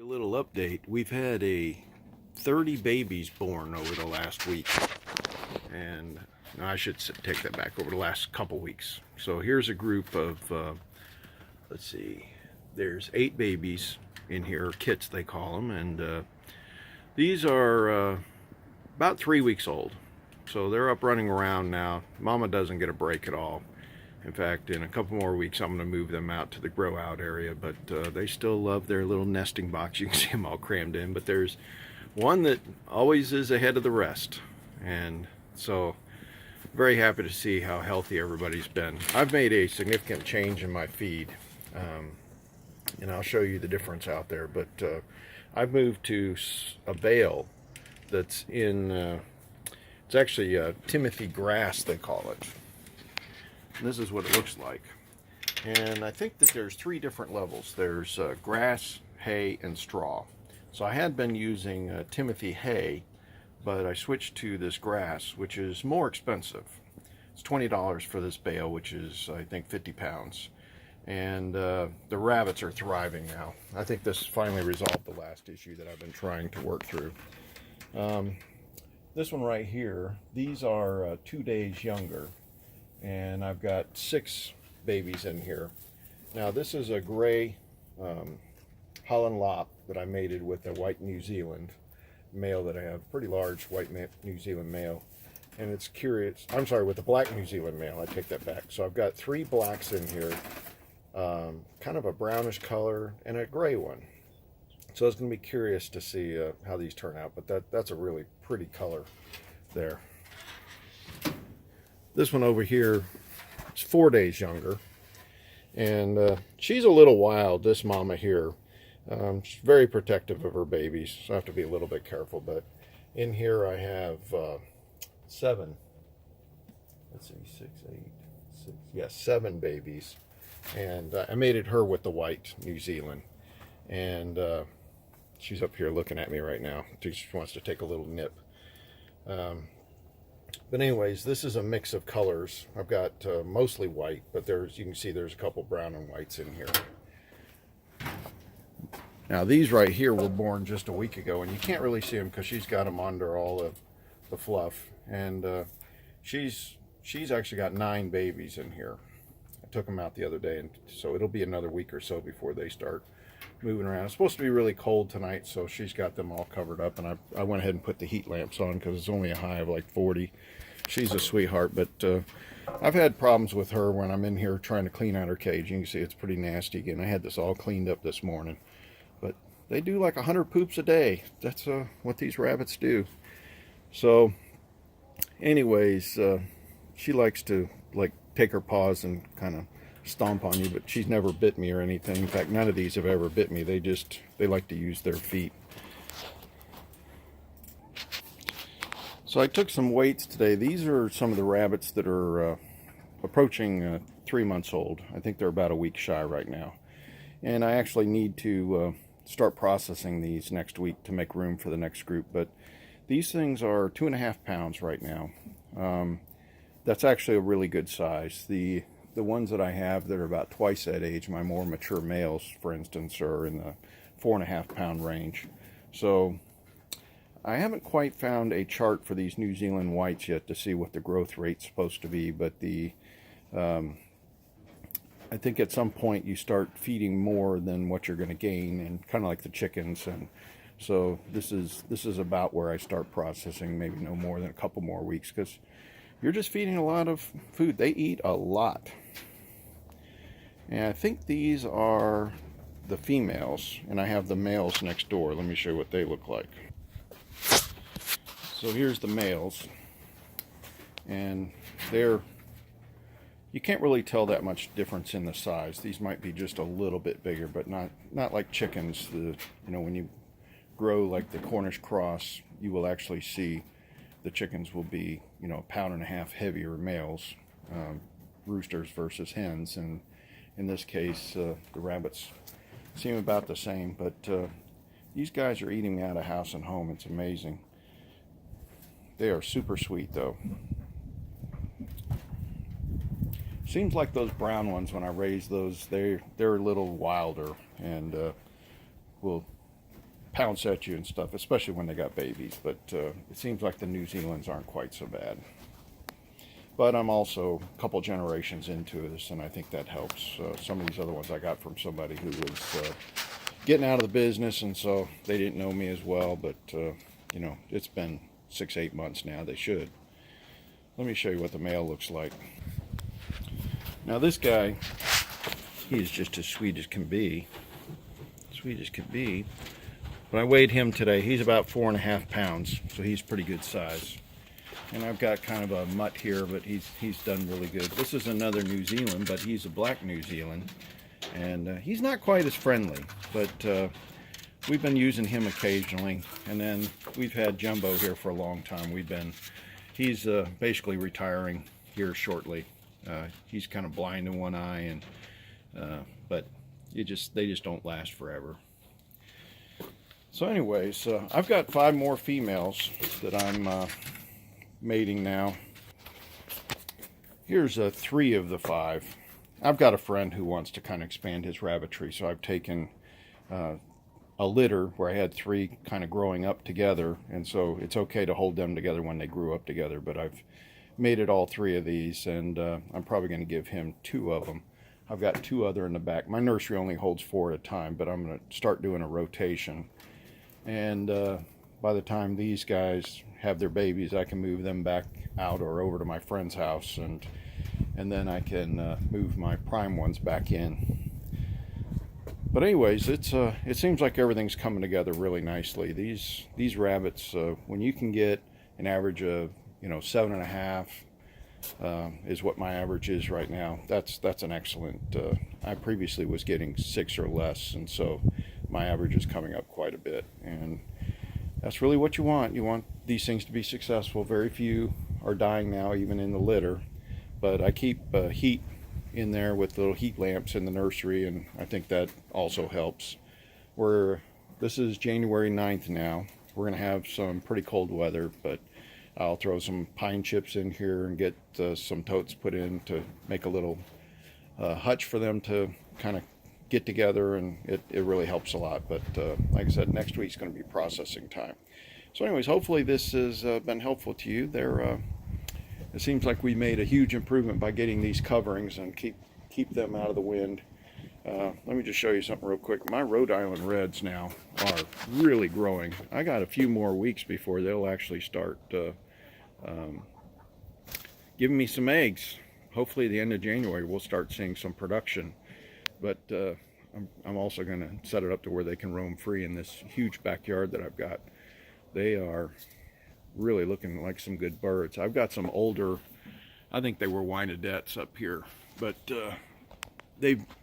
A little update. We've had 30 babies born over the last week. And no, I should take that back, over the last couple weeks. So here's a group of, let's see, there's 8 babies in here, kits they call them. And these are about 3 weeks old. So they're up running around now. Mama doesn't get a break at all. In fact, in a couple more weeks, I'm going to move them out to the grow out area, but they still love their little nesting box. You can see them all crammed in, but there's one that always is ahead of the rest. And so very happy to see how healthy everybody's been. I've made a significant change in my feed, and I'll show you the difference out there, but I've moved to a bale that's in, it's actually Timothy grass, they call it. And this is what it looks like. And I think that there's 3 different levels. There's grass, hay, and straw. So I had been using Timothy hay, but I switched to this grass, which is more expensive. It's $20 for this bale, which is, I think, 50 pounds. And the rabbits are thriving now. I think this finally resolved the last issue that I've been trying to work through. This one right here, these are 2 days younger. And I've got 6 babies in here. Now this is a gray Holland Lop that I mated with a white New Zealand male that I have, pretty large white New Zealand male. And it's curious, I'm sorry, with the black New Zealand male, I take that back. So I've got 3 blacks in here, kind of a brownish color, and a gray one. So it's going to be curious to see how these turn out, but that's a really pretty color there. This one over here is 4 days younger, and she's a little wild, this mama here. She's very protective of her babies, so I have to be a little bit careful. But in here I have 7, let's see, 6, 8, 6, yeah, 7 babies. And I mated her with the white New Zealand, and she's up here looking at me right now. She just wants to take a little nip. But anyways, this is a mix of colors. I've got mostly white, but you can see there's a couple brown and whites in here. Now these right here were born just a week ago, and you can't really see them because she's got them under all the fluff. And she's actually got 9 babies in here. I took them out the other day, and so it'll be another week or so before they start moving around. It's supposed to be really cold tonight, so she's got them all covered up, and I went ahead and put the heat lamps on because it's only a high of like 40. She's a sweetheart, but I've had problems with her when I'm in here trying to clean out her cage. You can see it's pretty nasty again. I had this all cleaned up this morning, but they do like 100 poops a day. That's what these rabbits do. So anyways, she likes to like take her paws and kind of stomp on you, but she's never bit me or anything. In fact, none of these have ever bit me. They like to use their feet. So I took some weights today. These are some of the rabbits that are approaching 3 months old. I think they're about a week shy right now. And I actually need to start processing these next week to make room for the next group. But these things are 2.5 pounds right now. That's actually a really good size. The ones that I have that are about twice that age, my more mature males, for instance, are in the 4.5 pound range. So I haven't quite found a chart for these New Zealand whites yet to see what the growth rate's supposed to be, but I think at some point you start feeding more than what you're going to gain, and kind of like the chickens. And so this is about where I start processing, maybe no more than a couple more weeks, because you're just feeding a lot of food. They eat a lot. And I think these are the females, and I have the males next door. Let me show you what they look like. So here's the males, and you can't really tell that much difference in the size. These might be just a little bit bigger, but not like chickens. When you grow like the Cornish cross, you will actually see the chickens will be, 1.5 pounds heavier males, roosters versus hens. And in this case, the rabbits seem about the same, but these guys are eating me out of house and home. It's amazing. They are super sweet, though. Seems like those brown ones, when I raise those, they're a little wilder and will pounce at you and stuff, especially when they got babies. But it seems like the New Zealand's aren't quite so bad. But I'm also a couple generations into this, and I think that helps. Some of these other ones I got from somebody who was getting out of the business, and so they didn't know me as well. But you know, it's been 6-8 months now. They should. Let me show you what the male looks like. Now this guy, he's just as sweet as can be. Sweet as can be. When I weighed him today, he's about 4.5 pounds, so he's pretty good size. And I've got kind of a mutt here, but he's done really good. This is another New Zealand, but he's a black New Zealand. And he's not quite as friendly, but we've been using him occasionally. And then we've had Jumbo here for a long time. He's basically retiring here shortly. He's kind of blind in one eye, and but they just don't last forever. So anyways, I've got 5 more females that I'm mating now. Here's 3 of the 5. I've got a friend who wants to kind of expand his rabbitry, so I've taken a litter where I had 3 kind of growing up together, and so it's okay to hold them together when they grew up together. But I've mated all 3 of these, and I'm probably going to give him 2 of them. I've got 2 other in the back. My nursery only holds 4 at a time, but I'm going to start doing a rotation. And by the time these guys have their babies, I can move them back out or over to my friend's house, and then I can move my prime ones back in. But anyways, it seems like everything's coming together really nicely. These rabbits, when you can get an average of 7.5 is what my average is right now. That's an excellent. I previously was getting 6 or less, and so my average is coming up quite a bit, and that's really what you want. You want these things to be successful. Very few are dying now, even in the litter, but I keep heat in there with little heat lamps in the nursery, and I think that also helps. This is January 9th now. We're going to have some pretty cold weather, but I'll throw some pine chips in here and get some totes put in to make a little hutch for them to kind of get together, and it really helps a lot. But like I said, next week's going to be processing time. So anyways, hopefully this has been helpful to you. It seems like we made a huge improvement by getting these coverings and keep them out of the wind. Let me just show you something real quick. My Rhode Island Reds now are really growing. I got a few more weeks before they'll actually start giving me some eggs. Hopefully the end of January we'll start seeing some production. But I'm also going to set it up to where they can roam free in this huge backyard that I've got. They are really looking like some good birds. I've got some older, I think they were Wyandottes up here, but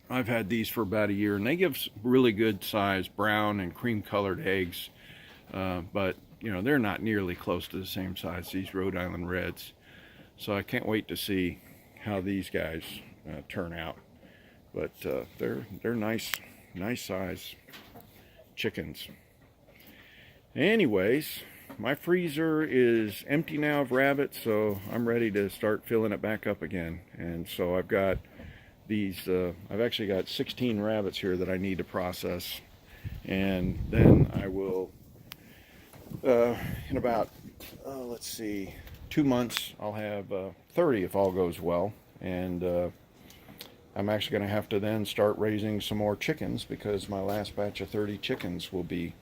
I've had these for about a year, and they give really good size brown and cream colored eggs, but they're not nearly close to the same size as these Rhode Island Reds. So I can't wait to see how these guys turn out. But they're nice size chickens. Anyways, my freezer is empty now of rabbits, so I'm ready to start filling it back up again. And so I've got these, I've actually got 16 rabbits here that I need to process. And then I will, in about, let's see, 2 months, I'll have 30 if all goes well. And I'm actually going to have to then start raising some more chickens, because my last batch of 30 chickens will be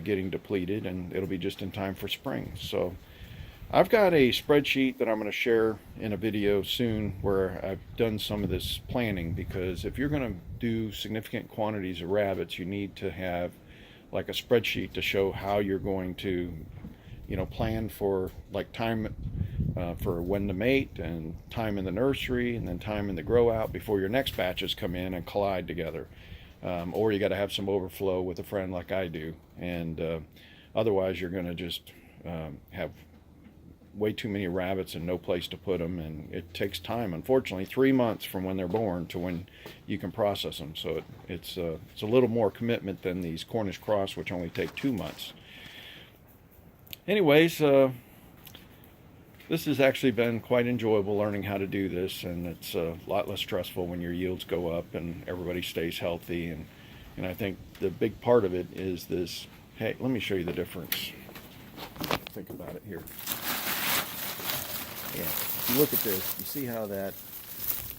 getting depleted, and it'll be just in time for spring. So I've got a spreadsheet that I'm going to share in a video soon where I've done some of this planning, because if you're going to do significant quantities of rabbits, you need to have like a spreadsheet to show how you're going to plan for like time for when to mate, and time in the nursery, and then time in the grow out before your next batches come in and collide together. Or you got to have some overflow with a friend like I do, and otherwise you're going to just have way too many rabbits and no place to put them, and it takes time, unfortunately, 3 months from when they're born to when you can process them. So it's a little more commitment than these Cornish cross, which only take 2 months. Anyways, this has actually been quite enjoyable, learning how to do this, and it's a lot less stressful when your yields go up and everybody stays healthy. And I think the big part of it is this hay. Let me show you the difference. Think about it here. Yeah, if you look at this, you see how that,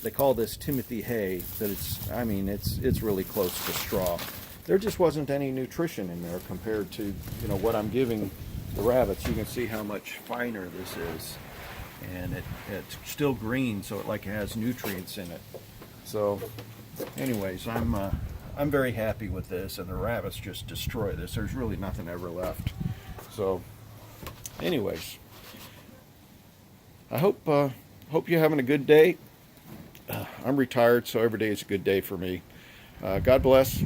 they call this Timothy hay, but it's, I mean, it's really close to straw. There just wasn't any nutrition in there compared to, you know, what I'm giving the rabbits. You can see how much finer this is, and it's still green, so it like has nutrients in it. So anyways, I'm very happy with this, and the rabbits just destroy this. There's really nothing ever left. So anyways, I hope you're having a good day. I'm retired, so every day is a good day for me. God bless.